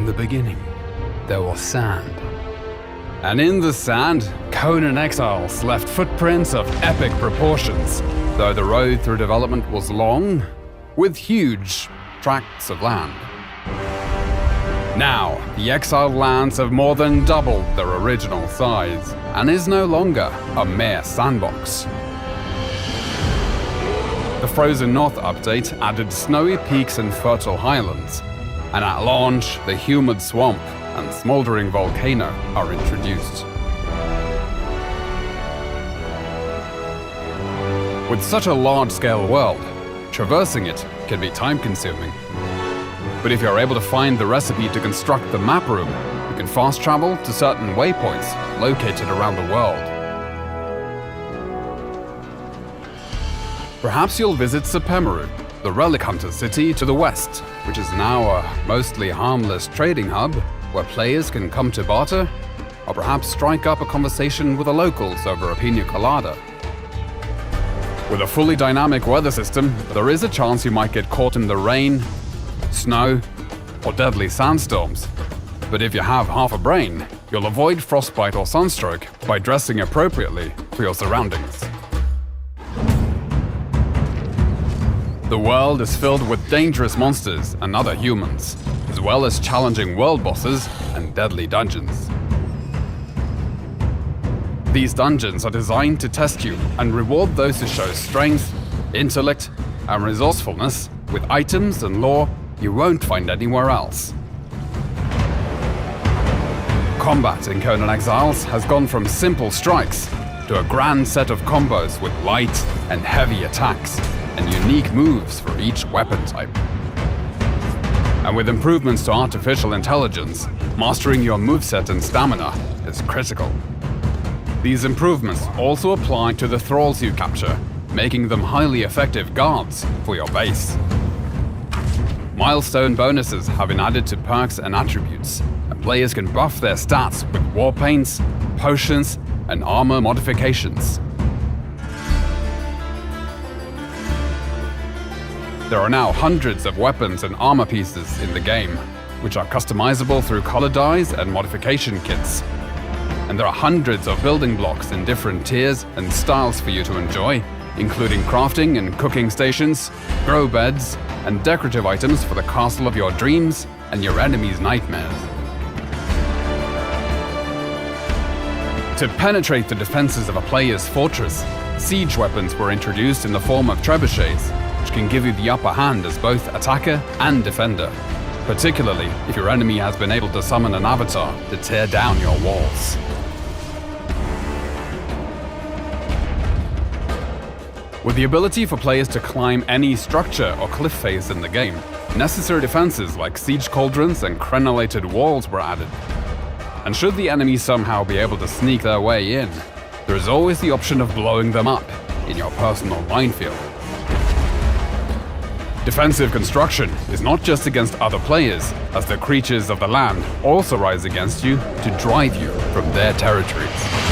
the beginning, there was sand. And in the sand, Conan Exiles left footprints of epic proportions, though the road through development was long, with huge tracts of land. Now, the exiled lands have more than doubled their original size, and is no longer a mere sandbox. The Frozen North update added snowy peaks and fertile highlands, and at launch, the humid swamp and smoldering volcano are introduced. With such a large-scale world, traversing it can be time-consuming. But if you're able to find the recipe to construct the map room, you can fast travel to certain waypoints located around the world. Perhaps you'll visit Sepemaru, the relic hunter city to the west, which is now a mostly harmless trading hub where players can come to barter, or perhaps strike up a conversation with the locals over a pina colada. With a fully dynamic weather system, there is a chance you might get caught in the rain, snow, or deadly sandstorms. But if you have half a brain, you'll avoid frostbite or sunstroke by dressing appropriately for your surroundings. The world is filled with dangerous monsters and other humans, as well as challenging world bosses and deadly dungeons. These dungeons are designed to test you and reward those who show strength, intellect, and resourcefulness with items and lore you won't find anywhere else. Combat in Conan Exiles has gone from simple strikes to a grand set of combos with light and heavy attacks and unique moves for each weapon type. And with improvements to artificial intelligence, mastering your moveset and stamina is critical. These improvements also apply to the thralls you capture, making them highly effective guards for your base. Milestone bonuses have been added to perks and attributes, and players can buff their stats with war paints, potions, and armor modifications. There are now hundreds of weapons and armor pieces in the game, which are customizable through color dyes and modification kits. And there are hundreds of building blocks in different tiers and styles for you to enjoy, including crafting and cooking stations, grow beds, and decorative items for the castle of your dreams and your enemy's nightmares. To penetrate the defenses of a player's fortress, siege weapons were introduced in the form of trebuchets, which can give you the upper hand as both attacker and defender, particularly if your enemy has been able to summon an avatar to tear down your walls. With the ability for players to climb any structure or cliff face in the game, necessary defenses like siege cauldrons and crenellated walls were added. And should the enemy somehow be able to sneak their way in, there is always the option of blowing them up in your personal minefield. Defensive construction is not just against other players, as the creatures of the land also rise against you to drive you from their territories.